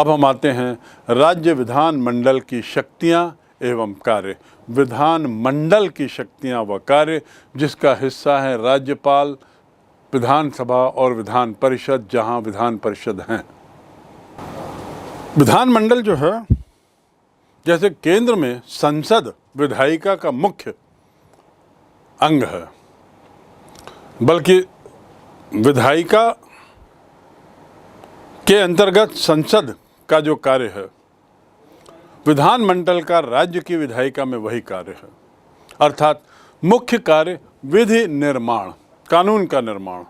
अब हम आते हैं राज्य विधानमंडल की शक्तियां एवं कार्य। विधानमंडल की शक्तियां व कार्य जिसका हिस्सा है राज्यपाल, विधानसभा और विधान परिषद, जहां विधान परिषद हैं। विधानमंडल जो है, जैसे केंद्र में संसद विधायिका का मुख्य अंग है, बल्कि विधायिका के अंतर्गत संसद का जो कार्य है, विधानमंडल का राज्य की विधायिका में वही कार्य है। अर्थात मुख्य कार्य विधि निर्माण, कानून का निर्माण,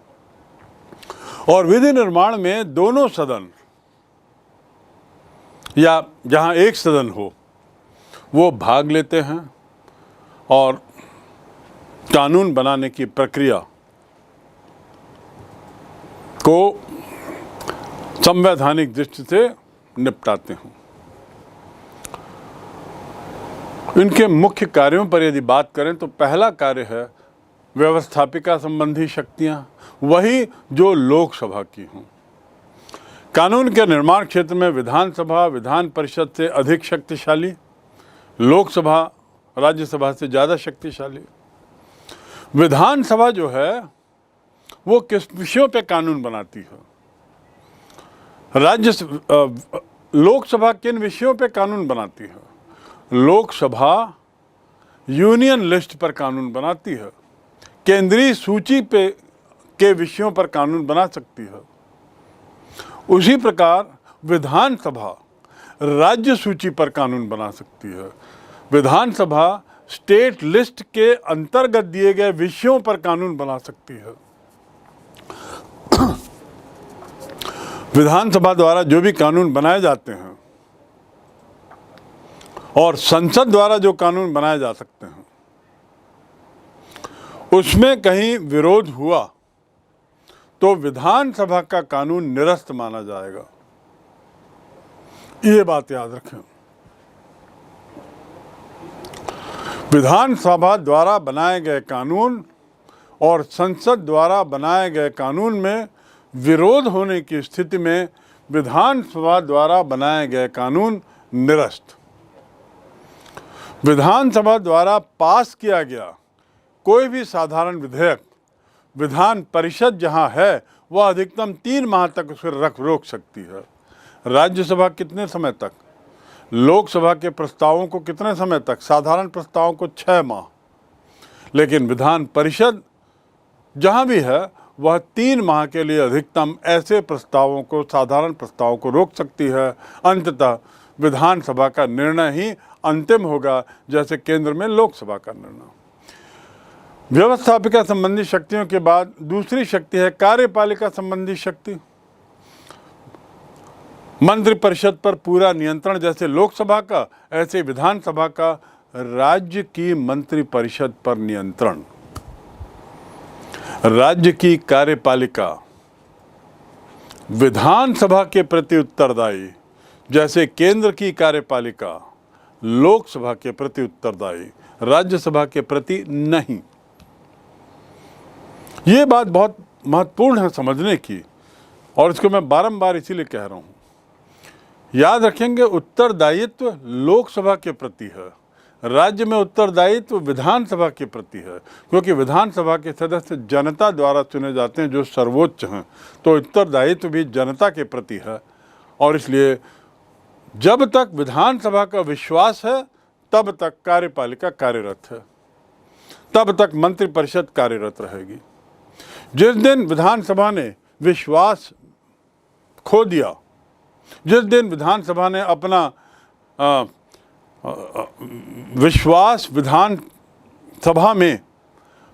और विधि निर्माण में दोनों सदन या जहां एक सदन हो वो भाग लेते हैं और कानून बनाने की प्रक्रिया को संवैधानिक दृष्टि से निपटाते हैं। इनके मुख्य कार्यों पर यदि बात करें तो पहला कार्य है व्यवस्थापिका संबंधी शक्तियां, वही जो लोकसभा की हों। कानून के निर्माण क्षेत्र में विधानसभा विधान परिषद से अधिक शक्तिशाली, लोकसभा राज्यसभा से ज़्यादा शक्तिशाली। विधानसभा जो है वो किस विषयों पे कानून बनाती है, लोकसभा किन विषयों पे कानून बनाती है? लोकसभा यूनियन लिस्ट पर कानून बनाती है, केंद्रीय सूची पे के विषयों पर कानून बना सकती है। उसी प्रकार विधानसभा राज्य सूची पर कानून बना सकती है। विधानसभा स्टेट लिस्ट के अंतर्गत दिए गए विषयों पर कानून बना सकती है। विधानसभा द्वारा जो भी कानून बनाए जाते हैं और संसद द्वारा जो कानून बनाए जा सकते हैं, उसमें कहीं विरोध हुआ तो विधानसभा का कानून निरस्त माना जाएगा। ये बात याद रखें। विधानसभा द्वारा बनाए गए कानून और संसद द्वारा बनाए गए कानून में विरोध होने की स्थिति में विधानसभा द्वारा बनाए गए कानून निरस्त। विधानसभा द्वारा पास किया गया कोई भी साधारण विधेयक विधान परिषद जहां है वह अधिकतम 3 माह तक उसे रोक सकती है। राज्यसभा कितने समय तक, लोकसभा के प्रस्तावों को कितने समय तक, साधारण प्रस्तावों को 6 माह, लेकिन विधान परिषद जहां भी है वह 3 माह के लिए अधिकतम ऐसे प्रस्तावों को, साधारण प्रस्तावों को रोक सकती है। अंततः विधानसभा का निर्णय ही अंतिम होगा, जैसे केंद्र में लोकसभा का निर्णय। व्यवस्थापिका संबंधी शक्तियों के बाद दूसरी शक्ति है कार्यपालिका संबंधी शक्ति। मंत्रिपरिषद पर पूरा नियंत्रण जैसे लोकसभा का, ऐसे विधानसभा का राज्य की मंत्रिपरिषद पर नियंत्रण। राज्य की कार्यपालिका विधानसभा के प्रति उत्तरदायी, जैसे केंद्र की कार्यपालिका लोकसभा के प्रति उत्तरदायी, राज्यसभा के प्रति नहीं। ये बात बहुत महत्वपूर्ण है समझने की, और इसको मैं बारंबार इसीलिए कह रहा हूँ। याद रखेंगे, उत्तरदायित्व लोकसभा के प्रति है, राज्य में उत्तरदायित्व विधानसभा के प्रति है, क्योंकि विधानसभा के सदस्य जनता द्वारा चुने जाते हैं जो सर्वोच्च हैं, तो उत्तरदायित्व भी जनता के प्रति है। और इसलिए जब तक विधानसभा का विश्वास है तब तक कार्यपालिका कार्यरत है, तब तक मंत्रिपरिषद कार्यरत रहेगी। जिस दिन विधानसभा ने विश्वास खो दिया, जिस दिन विधानसभा ने अपना विश्वास विधानसभा में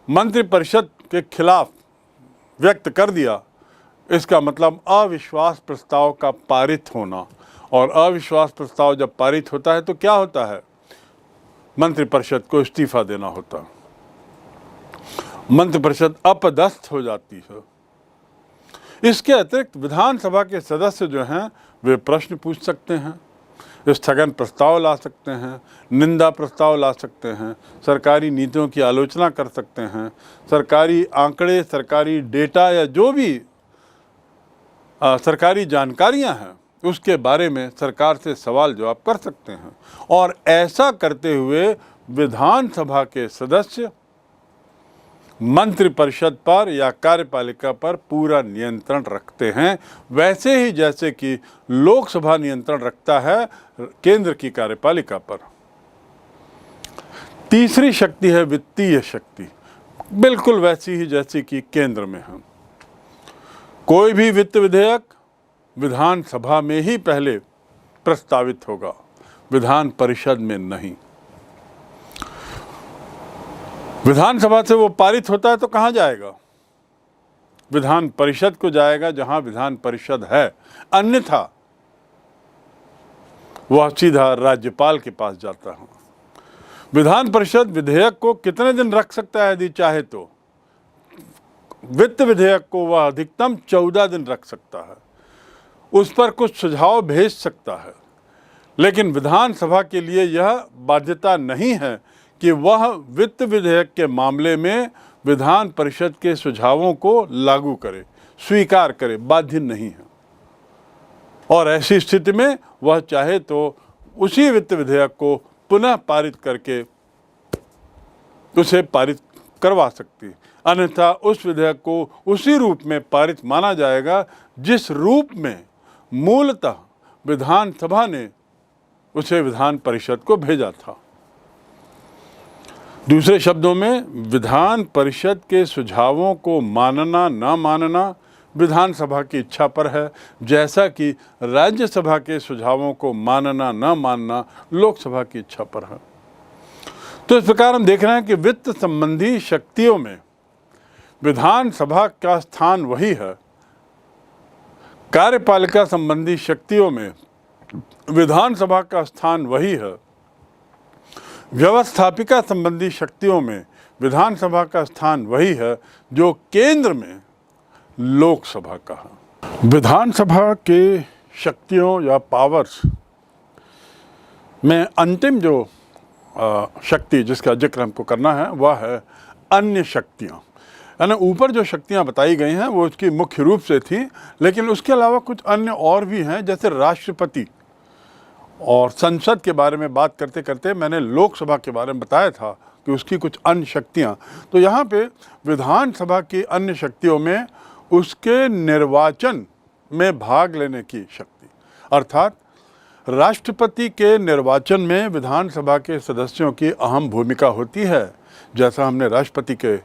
मंत्रिपरिषद के खिलाफ व्यक्त कर दिया, इसका मतलब अविश्वास प्रस्ताव का पारित होना। और अविश्वास प्रस्ताव जब पारित होता है तो क्या होता है? मंत्रिपरिषद को इस्तीफा देना होता है, मंत्रिपरिषद अपदस्थ हो जाती है। इसके अतिरिक्त विधानसभा के सदस्य जो हैं वे प्रश्न पूछ सकते हैं, स्थगन प्रस्ताव ला सकते हैं, निंदा प्रस्ताव ला सकते हैं, सरकारी नीतियों की आलोचना कर सकते हैं, सरकारी आंकड़े, सरकारी डेटा या जो भी सरकारी जानकारियां हैं उसके बारे में सरकार से सवाल जवाब कर सकते हैं। और ऐसा करते हुए विधानसभा के सदस्य मंत्रिपरिषद पर या कार्यपालिका पर पूरा नियंत्रण रखते हैं, वैसे ही जैसे कि लोकसभा नियंत्रण रखता है केंद्र की कार्यपालिका पर। तीसरी शक्ति है वित्तीय शक्ति, बिल्कुल वैसी ही जैसी कि केंद्र में है। कोई भी वित्त विधेयक विधानसभा में ही पहले प्रस्तावित होगा, विधान परिषद में नहीं। विधानसभा से वो पारित होता है तो कहाँ जाएगा? विधान परिषद को जाएगा, जहां विधान परिषद है। अन्यथा वह सीधा राज्यपाल के पास जाता है। विधान परिषद विधेयक को कितने दिन रख सकता है यदि चाहे तो? वित्त विधेयक को वह अधिकतम 14 दिन रख सकता है, उस पर कुछ सुझाव भेज सकता है। लेकिन विधानसभा के लिए यह बाध्यता नहीं है कि वह वित्त विधेयक के मामले में विधान परिषद के सुझावों को लागू करे, स्वीकार करे, बाध्य नहीं है। और ऐसी स्थिति में वह चाहे तो उसी वित्त विधेयक को पुनः पारित करके उसे पारित करवा सकती है। अन्यथा उस विधेयक को उसी रूप में पारित माना जाएगा जिस रूप में मूलतः विधानसभा ने उसे विधान परिषद को भेजा था। दूसरे शब्दों में, विधान परिषद के सुझावों को मानना न मानना विधानसभा की इच्छा पर है, जैसा कि राज्यसभा के सुझावों को मानना न मानना लोकसभा की इच्छा पर है। तो इस प्रकार हम देख रहे हैं कि वित्त संबंधी शक्तियों में विधानसभा का स्थान वही है, कार्यपालिका संबंधी शक्तियों में विधानसभा का स्थान वही है, व्यवस्थापिका संबंधी शक्तियों में विधानसभा का स्थान वही है जो केंद्र में लोकसभा का है। विधानसभा के शक्तियों या पावर्स में अंतिम जो शक्ति जिसका जिक्र हमको करना है वह है अन्य शक्तियाँ। यानी ऊपर जो शक्तियाँ बताई गई हैं वो उसकी मुख्य रूप से थी, लेकिन उसके अलावा कुछ अन्य और भी हैं, जैसे राष्ट्रपति और संसद के बारे में बात करते करते मैंने लोकसभा के बारे में बताया था कि उसकी कुछ अन्य शक्तियाँ। तो यहाँ पे विधानसभा की अन्य शक्तियों में उसके निर्वाचन में भाग लेने की शक्ति, अर्थात राष्ट्रपति के निर्वाचन में विधानसभा के सदस्यों की अहम भूमिका होती है, जैसा हमने राष्ट्रपति के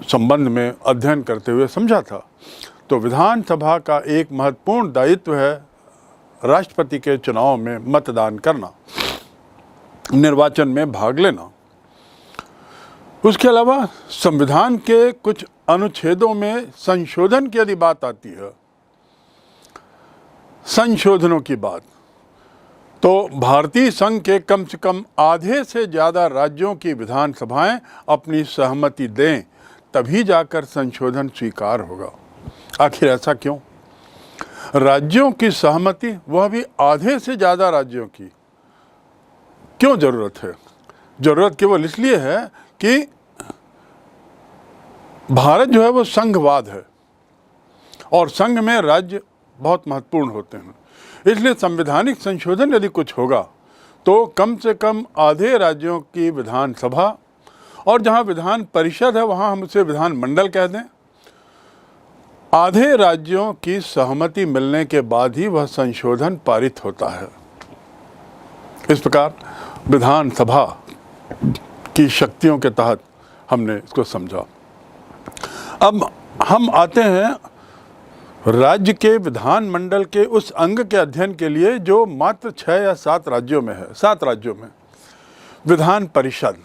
संबंध में अध्ययन करते हुए समझा था। तो विधानसभा का एक महत्वपूर्ण दायित्व है राष्ट्रपति के चुनाव में मतदान करना, निर्वाचन में भाग लेना। उसके अलावा संविधान के कुछ अनुच्छेदों में संशोधन की यदि बात आती है, संशोधनों की बात, तो भारतीय संघ के कम से कम आधे से ज़्यादा राज्यों की विधानसभाएं अपनी सहमति दें, तभी जाकर संशोधन स्वीकार होगा। आखिर ऐसा क्यों? राज्यों की सहमति, वह भी आधे से ज़्यादा राज्यों की, क्यों ज़रूरत है? ज़रूरत केवल इसलिए है कि भारत जो है वो संघवाद है और संघ में राज्य बहुत महत्वपूर्ण होते हैं। इसलिए संवैधानिक संशोधन यदि कुछ होगा तो कम से कम आधे राज्यों की विधानसभा, और जहां विधान परिषद है वहां हम उसे विधानमंडल कह दें, आधे राज्यों की सहमति मिलने के बाद ही वह संशोधन पारित होता है। इस प्रकार विधानसभा की शक्तियों के तहत हमने इसको समझा। अब हम आते हैं राज्य के विधानमंडल के उस अंग के अध्ययन के लिए जो मात्र 6 या 7 राज्यों में है। 7 राज्यों में विधान परिषद,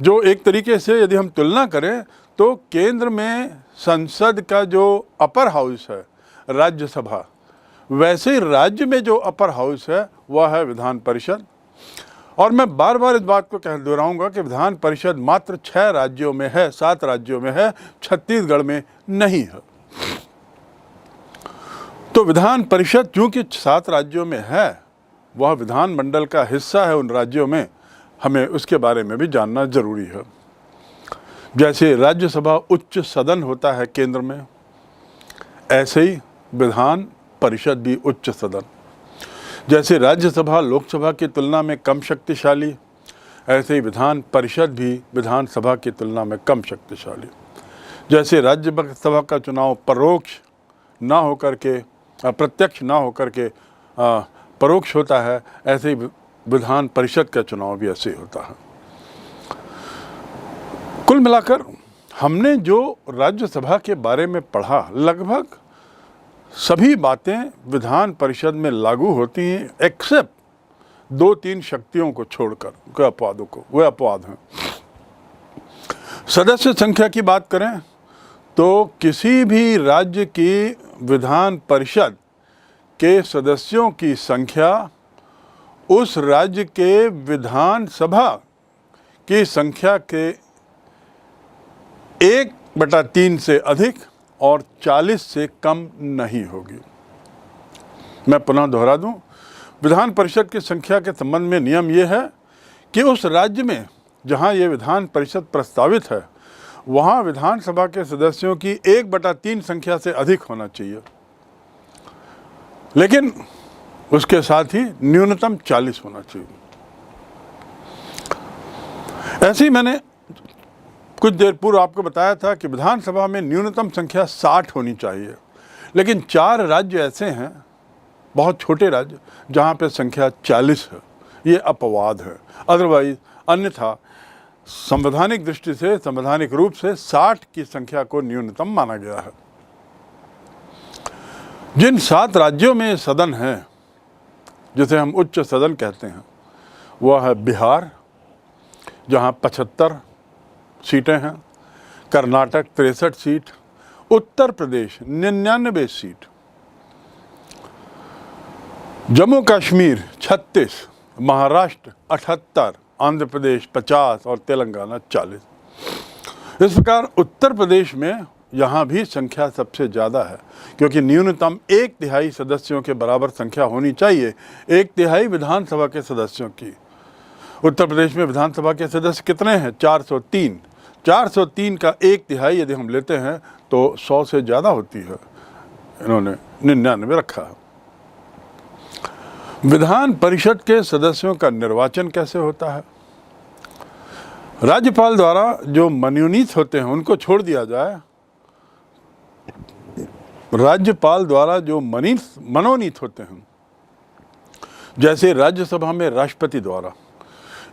जो एक तरीके से यदि हम तुलना करें तो केंद्र में संसद का जो अपर हाउस है राज्यसभा, वैसे ही राज्य में जो अपर हाउस है वह है विधान परिषद। और मैं बार बार इस बात को दोहराऊंगा कि विधान परिषद मात्र 6 राज्यों में है, 7 राज्यों में है, छत्तीसगढ़ में नहीं है। तो विधान परिषद चूंकि 7 राज्यों में है, वह विधानमंडल का हिस्सा है उन राज्यों में, हमें उसके बारे में भी जानना जरूरी है। जैसे राज्यसभा उच्च सदन होता है केंद्र में, ऐसे ही विधान परिषद भी उच्च सदन। जैसे राज्यसभा लोकसभा की तुलना में कम शक्तिशाली, ऐसे ही विधान परिषद भी विधानसभा की तुलना में कम शक्तिशाली। जैसे राज्यसभा का चुनाव परोक्ष ना होकर के प्रत्यक्ष ना होकर के परोक्ष होता है, ऐसे ही विधान परिषद का चुनाव भी ऐसे होता है। कुल मिलाकर हमने जो राज्यसभा के बारे में पढ़ा, लगभग सभी बातें विधान परिषद में लागू होती हैं, एक्सेप्ट 2-3 शक्तियों को छोड़कर, कोई अपवादों को, वे अपवाद हैं। सदस्य संख्या की बात करें तो किसी भी राज्य की विधान परिषद के सदस्यों की संख्या उस राज्य के विधानसभा की संख्या के 1/3 से अधिक और 40 से कम नहीं होगी। मैं पुनः दोहरा दूं, विधान परिषद की संख्या के संबंध में नियम यह है कि उस राज्य में जहां ये विधान परिषद प्रस्तावित है, वहां विधानसभा के सदस्यों की 1/3 संख्या से अधिक होना चाहिए, लेकिन उसके साथ ही न्यूनतम 40 होना चाहिए। ऐसे ही मैंने कुछ देर पूर्व आपको बताया था कि विधानसभा में न्यूनतम संख्या 60 होनी चाहिए, लेकिन 4 राज्य ऐसे हैं, बहुत छोटे राज्य, जहां पे संख्या 40 है। ये अपवाद है, अदरवाइज अन्यथा संवैधानिक दृष्टि से, संवैधानिक रूप से 60 की संख्या को न्यूनतम माना गया है। जिन 7 राज्यों में सदन है, जिसे हम उच्च सदन कहते हैं, वह है बिहार जहां 75 सीटें हैं, कर्नाटक 63 सीट, उत्तर प्रदेश 99 सीट, जम्मू कश्मीर 36, महाराष्ट्र 78, आंध्र प्रदेश 50 और तेलंगाना 40। इस प्रकार उत्तर प्रदेश में यहाँ भी संख्या सबसे ज़्यादा है, क्योंकि न्यूनतम 1/3 सदस्यों के बराबर संख्या होनी चाहिए, 1/3 विधानसभा के सदस्यों की। उत्तर प्रदेश में विधानसभा के सदस्य कितने हैं? 403। 403 का 1/3 यदि हम लेते हैं तो 100 से ज़्यादा होती है, इन्होंने 99 रखा है। विधान परिषद के सदस्यों का निर्वाचन कैसे होता है? राज्यपाल द्वारा जो मनोनीत होते हैं उनको छोड़ दिया जाए, राज्यपाल द्वारा जो मनोनीत होते हैं, जैसे राज्यसभा में राष्ट्रपति द्वारा,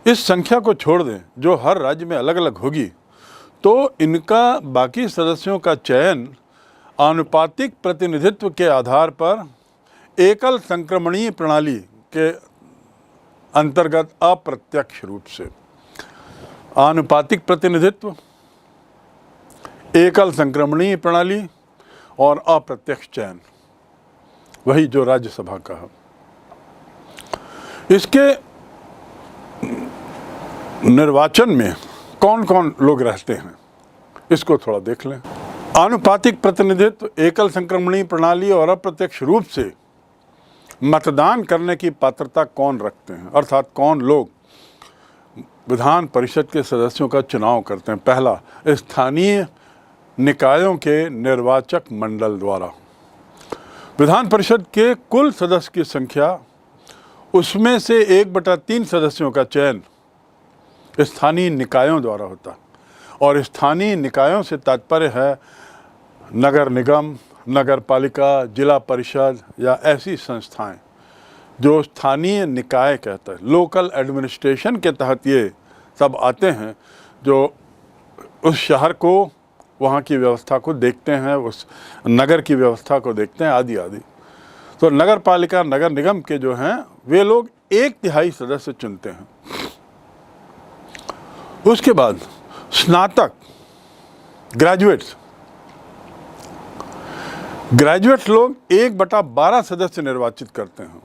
इस संख्या को छोड़ दें जो हर राज्य में अलग अलग होगी, तो इनका बाकी सदस्यों का चयन आनुपातिक प्रतिनिधित्व के आधार पर एकल संक्रमणीय प्रणाली के अंतर्गत अप्रत्यक्ष रूप से, आनुपातिक प्रतिनिधित्व, एकल संक्रमणीय प्रणाली और अप्रत्यक्ष चयन, वही जो राज्यसभा का है। इसके निर्वाचन में कौन कौन लोग रहते हैं, इसको थोड़ा देख लें। आनुपातिक प्रतिनिधित्व, एकल संक्रमणीय प्रणाली और अप्रत्यक्ष रूप से मतदान करने की पात्रता कौन रखते हैं, अर्थात कौन लोग विधान परिषद के सदस्यों का चुनाव करते हैं? पहला, स्थानीय निकायों के निर्वाचक मंडल द्वारा। विधान परिषद के कुल सदस्य की संख्या, उसमें से 1/3 सदस्यों का चयन स्थानीय निकायों द्वारा होता है, और स्थानीय निकायों से तात्पर्य है नगर निगम, नगर पालिका, जिला परिषद या ऐसी संस्थाएं जो स्थानीय निकाय कहता है, लोकल एडमिनिस्ट्रेशन के तहत ये सब आते हैं, जो उस शहर को, वहाँ की व्यवस्था को देखते हैं, उस नगर की व्यवस्था को देखते हैं, आदि आदि। तो नगर पालिका, नगर निगम के जो हैं, वे लोग 1/3 सदस्य चुनते हैं। उसके बाद स्नातक, ग्रेजुएट लोग 1/12 सदस्य निर्वाचित करते हैं,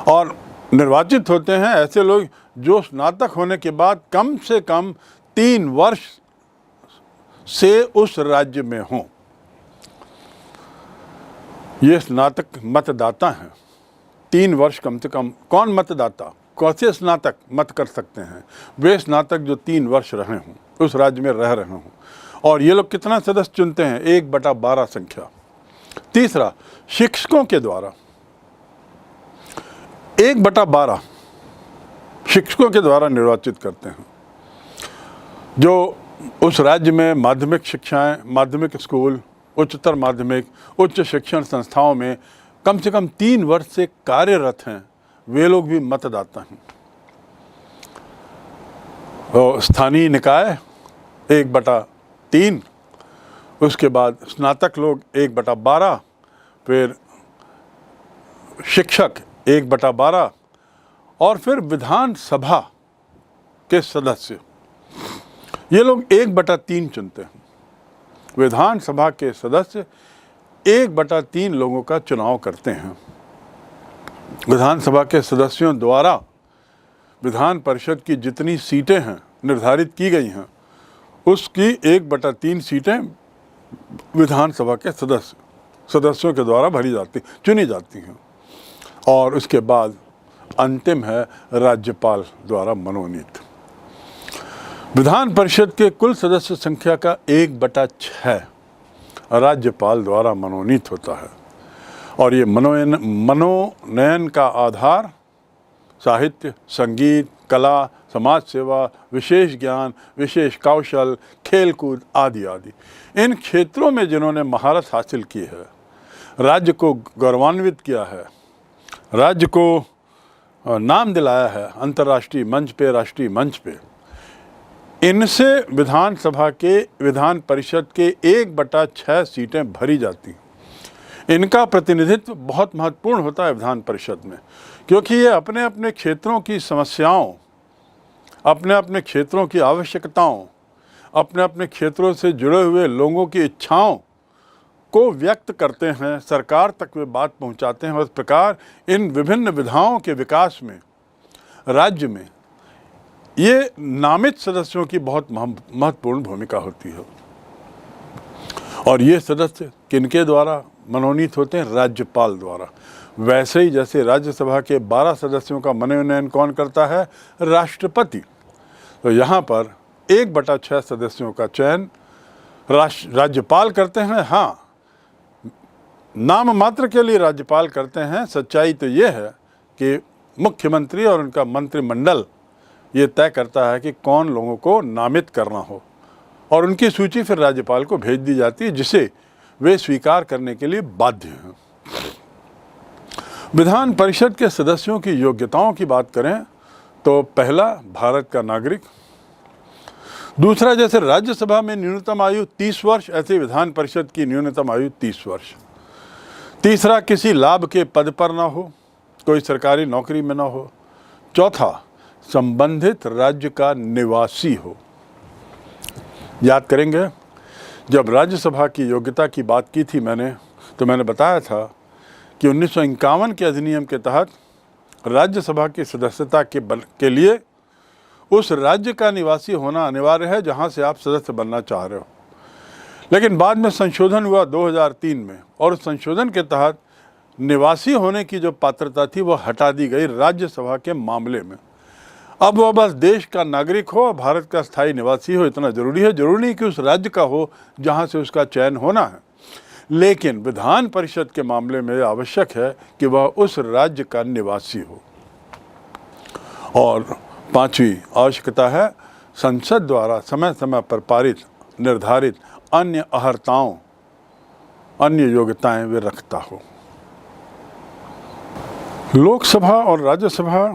और निर्वाचित होते हैं ऐसे लोग जो स्नातक होने के बाद कम से कम 3 वर्ष से उस राज्य में हों। ये स्नातक मतदाता हैं, 3 वर्ष कम से कम। कौन मतदाता? कैसे स्नातक मत कर सकते हैं? वे स्नातक जो 3 वर्ष रहे हों, उस राज्य में रह रहे हों। और ये लोग कितना सदस्य चुनते हैं? 1/12 संख्या। तीसरा, शिक्षकों के द्वारा 1/12 शिक्षकों के द्वारा निर्वाचित करते हैं, जो उस राज्य में माध्यमिक शिक्षाएं, माध्यमिक स्कूल, उच्चतर माध्यमिक, उच्च शिक्षण संस्थाओं में कम से कम 3 वर्ष से कार्यरत हैं, वे लोग भी मतदाता हैं। और स्थानीय निकाय 1/3, उसके बाद स्नातक लोग 1/12, फिर शिक्षक 1/12 और फिर विधानसभा के सदस्य, ये लोग 1/3 चुनते हैं। विधानसभा के सदस्य 1/3 लोगों का चुनाव करते हैं। विधानसभा के सदस्यों द्वारा विधान परिषद की जितनी सीटें हैं निर्धारित की गई हैं, उसकी 1/3 सीटें विधानसभा के सदस्यों के द्वारा चुनी जाती हैं। और उसके बाद अंतिम है राज्यपाल द्वारा मनोनीत। विधान परिषद के कुल सदस्य संख्या का 1/6 राज्यपाल द्वारा मनोनीत होता है। और ये मनोनयन का आधार साहित्य, संगीत, कला, समाज सेवा, विशेष ज्ञान, विशेष कौशल, खेलकूद आदि आदि इन क्षेत्रों में जिन्होंने महारत हासिल की है, राज्य को गौरवान्वित किया है, राज्य को नाम दिलाया है अंतर्राष्ट्रीय मंच पे, राष्ट्रीय मंच पे, इनसे विधान परिषद के 1/6 सीटें भरी जाती हैं। इनका प्रतिनिधित्व बहुत महत्वपूर्ण होता है विधान परिषद में, क्योंकि ये अपने अपने क्षेत्रों की समस्याओं, अपने अपने क्षेत्रों की आवश्यकताओं, अपने अपने क्षेत्रों से जुड़े हुए लोगों की इच्छाओं को व्यक्त करते हैं, सरकार तक वे बात पहुंचाते हैं। और इस प्रकार इन विभिन्न विधाओं के विकास में राज्य में ये नामित सदस्यों की बहुत महत्वपूर्ण भूमिका होती है। और ये सदस्य किनके द्वारा मनोनीत होते हैं? राज्यपाल द्वारा। वैसे ही जैसे राज्यसभा के 12 सदस्यों का मनोनयन कौन करता है? राष्ट्रपति। तो यहाँ पर 1/6 सदस्यों का चयन राज्यपाल करते हैं। हाँ, नाम मात्र के लिए राज्यपाल करते हैं। सच्चाई तो ये है कि मुख्यमंत्री और उनका मंत्रिमंडल ये तय करता है कि कौन लोगों को नामित करना हो, और उनकी सूची फिर राज्यपाल को भेज दी जाती है, जिसे वे स्वीकार करने के लिए बाध्य हैं। विधान परिषद के सदस्यों की योग्यताओं की बात करें तो पहला, भारत का नागरिक। दूसरा, जैसे राज्यसभा में न्यूनतम आयु 30 वर्ष, ऐसे विधान परिषद की न्यूनतम आयु 30 वर्ष। तीसरा, किसी लाभ के पद पर ना हो, कोई सरकारी नौकरी में ना हो। चौथा, संबंधित राज्य का निवासी हो। याद करेंगे, जब राज्यसभा की योग्यता की बात की थी मैंने बताया था कि 1951 के अधिनियम के तहत राज्यसभा की सदस्यता के लिए उस राज्य का निवासी होना अनिवार्य है जहां से आप सदस्य बनना चाह रहे हो। लेकिन बाद में संशोधन हुआ 2003 में, और उस संशोधन के तहत निवासी होने की जो पात्रता थी वह हटा दी गई राज्यसभा के मामले में। अब वह बस देश का नागरिक हो, भारत का स्थायी निवासी हो, इतना जरूरी है। जरूरी नहीं कि उस राज्य का हो जहां से उसका चयन होना है, लेकिन विधान परिषद के मामले में आवश्यक है कि वह उस राज्य का निवासी हो। और पांचवी आवश्यकता है, संसद द्वारा समय समय पर पारित निर्धारित अन्य अर्हताओं, अन्य योग्यताएं वे रखता हो। लोकसभा और राज्यसभा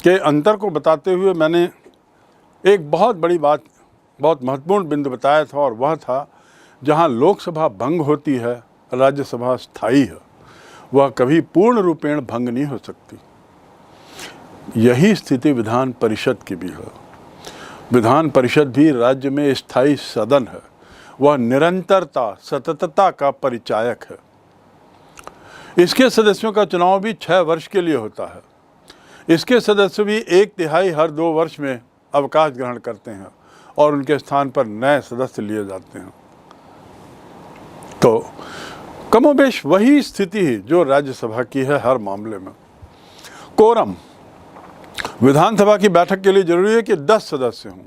के अंतर को बताते हुए मैंने एक बहुत बड़ी बात, बहुत महत्वपूर्ण बिंदु बताया था, और वह था जहां लोकसभा भंग होती है, राज्यसभा स्थायी है, वह कभी पूर्ण रूपेण भंग नहीं हो सकती। यही स्थिति विधान परिषद की भी है। विधान परिषद भी राज्य में स्थायी सदन है, वह निरंतरता, सततता का परिचायक है। इसके सदस्यों का चुनाव भी 6 वर्ष के लिए होता है। इसके सदस्य भी 1/3 हर 2 वर्ष में अवकाश ग्रहण करते हैं, और उनके स्थान पर नए सदस्य लिए जाते हैं। तो कमोबेश वही स्थिति है जो राज्यसभा की है हर मामले में। कोरम, विधानसभा की बैठक के लिए जरूरी है कि 10 सदस्य हों,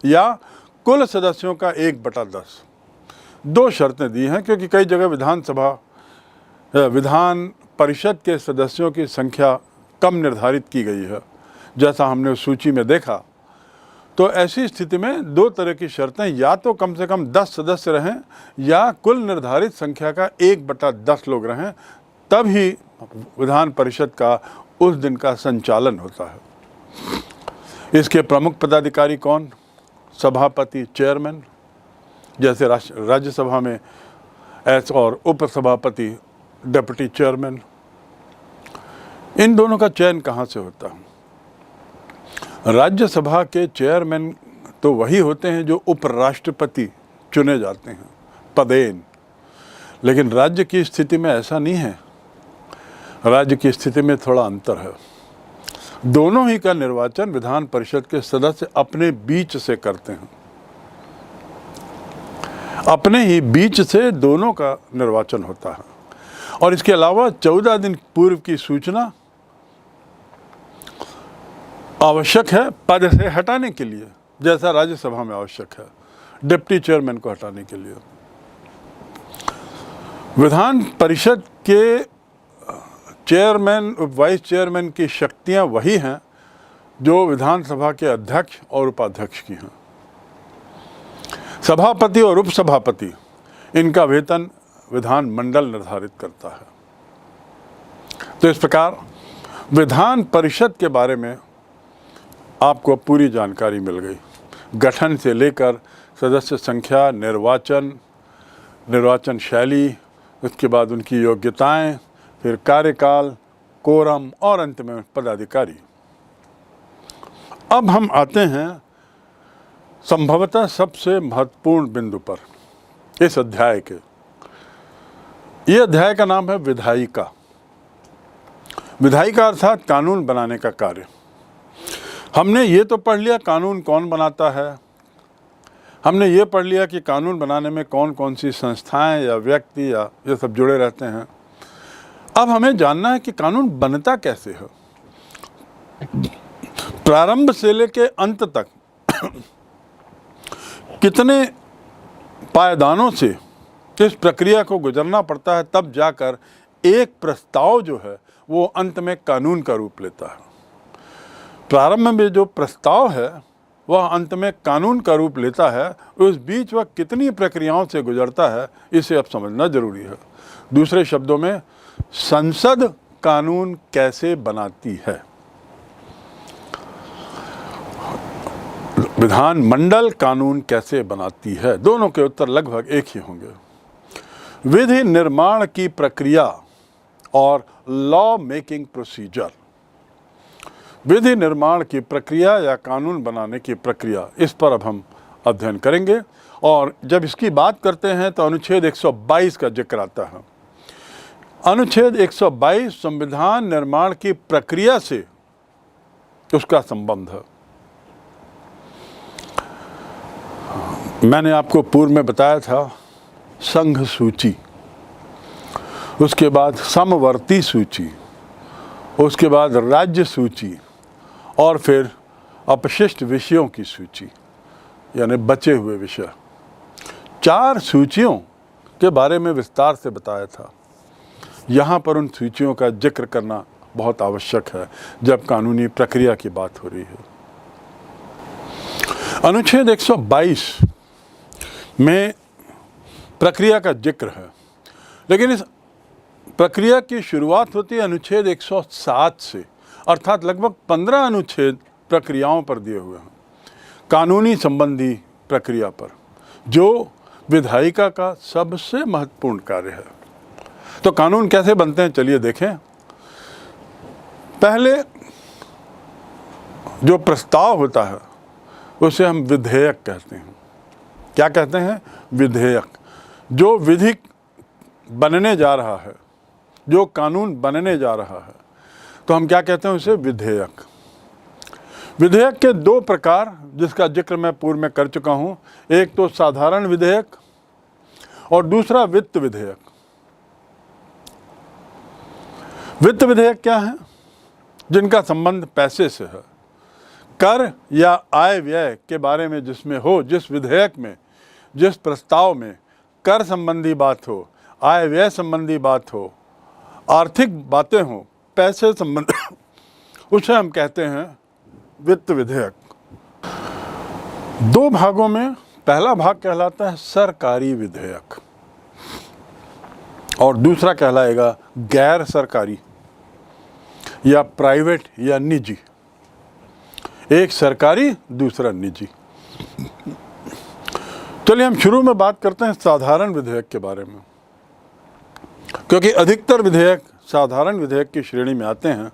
या कुल सदस्यों का 1/10। 2 शर्तें दी हैं, क्योंकि कई जगह विधान परिषद के सदस्यों की संख्या कम निर्धारित की गई है, जैसा हमने उस सूची में देखा। तो ऐसी स्थिति में 2 तरह की शर्तें, या तो कम से कम 10 सदस्य रहें या कुल निर्धारित संख्या का 1/10 लोग रहें, तब ही विधान परिषद का उस दिन का संचालन होता है। इसके प्रमुख पदाधिकारी कौन? सभापति, चेयरमैन, जैसे राज्यसभा में और उपसभापति, डिप्टी चेयरमैन। इन दोनों का चयन कहाँ से होता है? राज्यसभा के चेयरमैन तो वही होते हैं जो उपराष्ट्रपति चुने जाते हैं, पदेन। लेकिन राज्य की स्थिति में ऐसा नहीं है। राज्य की स्थिति में थोड़ा अंतर है। दोनों ही का निर्वाचन विधान परिषद के सदस्य अपने बीच से करते हैं। अपने ही बीच से दोनों का निर्वाचन होता है। और इसके अलावा 14 दिन पूर्व की सूचना आवश्यक है पद से हटाने के लिए, जैसा राज्यसभा में आवश्यक है डिप्टी चेयरमैन को हटाने के लिए। विधान परिषद के चेयरमैन, वाइस चेयरमैन की शक्तियां वही हैं जो विधानसभा के अध्यक्ष और उपाध्यक्ष की हैं। सभापति और उपसभापति, इनका वेतन विधानमंडल निर्धारित करता है। तो इस प्रकार विधान परिषद के बारे में आपको पूरी जानकारी मिल गई। गठन से लेकर सदस्य संख्या, निर्वाचन शैली, उसके बाद उनकी योग्यताएं, फिर कार्यकाल, कोरम और अंत में पदाधिकारी। अब हम आते हैं संभवतः सबसे महत्वपूर्ण बिंदु पर इस अध्याय के। ये अध्याय का नाम है विधायिका। विधायिका अर्थात कानून बनाने का कार्य। हमने ये तो पढ़ लिया कानून कौन बनाता है, हमने ये पढ़ लिया कि कानून बनाने में कौन कौन सी संस्थाएं या व्यक्ति या ये सब जुड़े रहते हैं। अब हमें जानना है कि कानून बनता कैसे है, प्रारंभ से लेकर अंत तक कितने पायदानों से इस प्रक्रिया को गुजरना पड़ता है, तब जाकर एक प्रस्ताव जो है वो अंत में कानून का रूप लेता है। प्रारंभ में जो प्रस्ताव है वह अंत में कानून का रूप लेता है। उस बीच वह कितनी प्रक्रियाओं से गुजरता है, इसे अब समझना जरूरी है। दूसरे शब्दों में, संसद कानून कैसे बनाती है, विधानमंडल कानून कैसे बनाती है, दोनों के उत्तर लगभग एक ही होंगे। विधि निर्माण की प्रक्रिया और लॉ मेकिंग प्रोसीजर। विधि निर्माण की प्रक्रिया या कानून बनाने की प्रक्रिया, इस पर अब हम अध्ययन करेंगे। और जब इसकी बात करते हैं तो अनुच्छेद 122 का जिक्र आता है। अनुच्छेद 122 संविधान निर्माण की प्रक्रिया से उसका संबंध है। मैंने आपको पूर्व में बताया था संघ सूची, उसके बाद समवर्ती सूची, उसके बाद राज्य सूची और फिर अपशिष्ट विषयों की सूची, यानी बचे हुए विषय। 4 सूचियों के बारे में विस्तार से बताया था। यहाँ पर उन सूचियों का जिक्र करना बहुत आवश्यक है जब कानूनी प्रक्रिया की बात हो रही है। अनुच्छेद 122 में प्रक्रिया का जिक्र है, लेकिन इस प्रक्रिया की शुरुआत होती है अनुच्छेद 107 से, अर्थात लगभग 15 अनुच्छेद प्रक्रियाओं पर दिए हुए हैं, कानूनी संबंधी प्रक्रिया पर, जो विधायिका का सबसे महत्वपूर्ण कार्य है। तो कानून कैसे बनते हैं, चलिए देखें। पहले जो प्रस्ताव होता है उसे हम विधेयक कहते हैं। क्या कहते हैं? विधेयक। जो विधि बनने जा रहा है, जो कानून बनने जा रहा है, तो हम क्या कहते हैं उसे? विधेयक। विधेयक के 2 प्रकार, जिसका जिक्र मैं पूर्व में कर चुका हूं। एक तो साधारण विधेयक और दूसरा वित्त विधेयक। वित्त विधेयक क्या है? जिनका संबंध पैसे से है। कर या आय व्यय के बारे में जिसमें हो, जिस विधेयक में, जिस प्रस्ताव में कर संबंधी बात हो, आय व्यय संबंधी बात हो, आर्थिक बातें हो, पैसे संबंधी, उसे हम कहते हैं वित्त विधेयक। दो भागों में पहला भाग कहलाता है सरकारी विधेयक और दूसरा कहलाएगा गैर सरकारी या प्राइवेट या निजी। एक सरकारी, दूसरा निजी। चलिए हम शुरू में बात करते हैं साधारण विधेयक के बारे में, क्योंकि अधिकतर विधेयक साधारण विधेयक की श्रेणी में आते हैं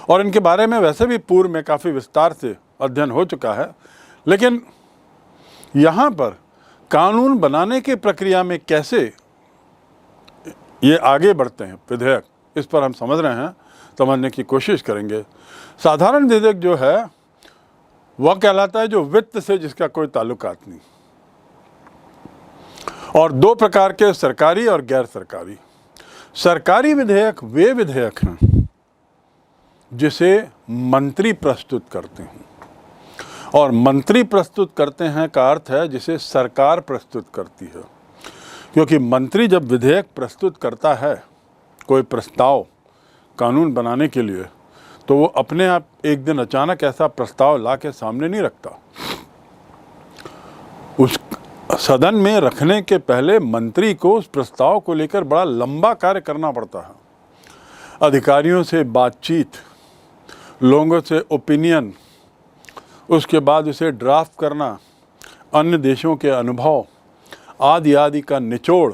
और इनके बारे में वैसे भी पूर्व में काफ़ी विस्तार से अध्ययन हो चुका है। लेकिन यहाँ पर कानून बनाने की प्रक्रिया में कैसे ये आगे बढ़ते हैं विधेयक, इस पर हम समझ रहे हैं, समझने की कोशिश करेंगे। साधारण विधेयक जो है वह कहलाता है जो वित्त से जिसका कोई ताल्लुकात नहीं, और दो प्रकार के सरकारी और गैर सरकारी। सरकारी विधेयक वे विधेयक हैं जिसे मंत्री प्रस्तुत करते हैं, और मंत्री प्रस्तुत करते हैं का अर्थ है जिसे सरकार प्रस्तुत करती है। क्योंकि मंत्री जब विधेयक प्रस्तुत करता है, कोई प्रस्ताव कानून बनाने के लिए, तो वो अपने आप एक दिन अचानक ऐसा प्रस्ताव ला के सामने नहीं रखता। उस सदन में रखने के पहले मंत्री को उस प्रस्ताव को लेकर बड़ा लंबा कार्य करना पड़ता है। अधिकारियों से बातचीत, लोगों से ओपिनियन, उसके बाद उसे ड्राफ्ट करना, अन्य देशों के अनुभव आदि आदि का निचोड़,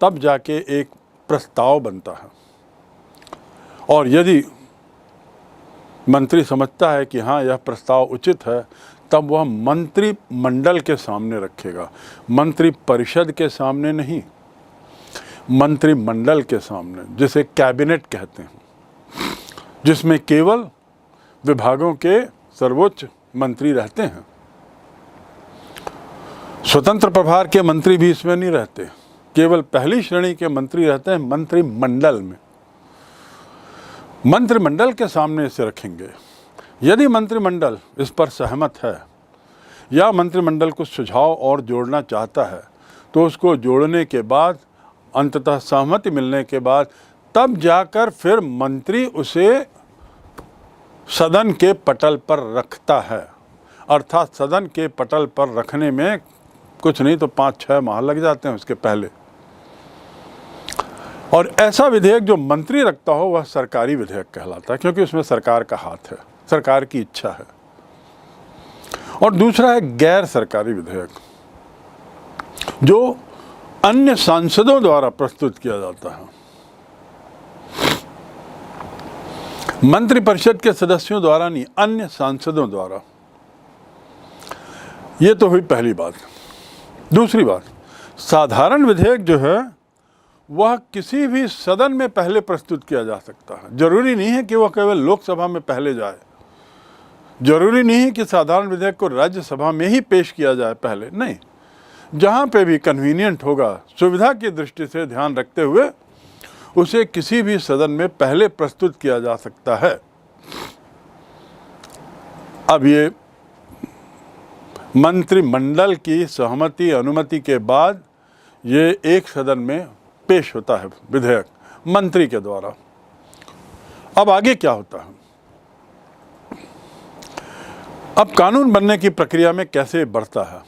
तब जाके एक प्रस्ताव बनता है। और यदि मंत्री समझता है कि हाँ यह प्रस्ताव उचित है, तब वह मंत्रिमंडल के सामने रखेगा, मंत्री परिषद के सामने नहीं, मंत्रिमंडल के सामने, जिसे कैबिनेट कहते हैं, जिसमें केवल विभागों के सर्वोच्च मंत्री रहते हैं। स्वतंत्र प्रभार के मंत्री भी इसमें नहीं रहते, केवल पहली श्रेणी के मंत्री रहते हैं मंत्रिमंडल में। मंत्रिमंडल के सामने इसे रखेंगे। यदि मंत्रिमंडल इस पर सहमत है या मंत्रिमंडल कुछ सुझाव और जोड़ना चाहता है, तो उसको जोड़ने के बाद, अंततः सहमति मिलने के बाद, तब जाकर फिर मंत्री उसे सदन के पटल पर रखता है। अर्थात सदन के पटल पर रखने में कुछ नहीं तो 5-6 माह लग जाते हैं उसके पहले। और ऐसा विधेयक जो मंत्री रखता हो वह सरकारी विधेयक कहलाता है, क्योंकि उसमें सरकार का हाथ है, सरकार की इच्छा है। और दूसरा है गैर सरकारी विधेयक, जो अन्य सांसदों द्वारा प्रस्तुत किया जाता है, मंत्रिपरिषद के सदस्यों द्वारा नहीं, अन्य सांसदों द्वारा। ये तो हुई पहली बात। दूसरी बात, साधारण विधेयक जो है वह किसी भी सदन में पहले प्रस्तुत किया जा सकता है। जरूरी नहीं है कि वह केवल लोकसभा में पहले जाए, जरूरी नहीं है कि साधारण विधेयक को राज्यसभा में ही पेश किया जाए पहले, नहीं, जहाँ पे भी कन्वीनियंट होगा, सुविधा की दृष्टि से ध्यान रखते हुए उसे किसी भी सदन में पहले प्रस्तुत किया जा सकता है। अब ये मंत्रिमंडल की सहमति अनुमति के बाद ये एक सदन में पेश होता है विधेयक मंत्री के द्वारा। अब आगे क्या होता है? अब कानून बनने की प्रक्रिया में कैसे बढ़ता है?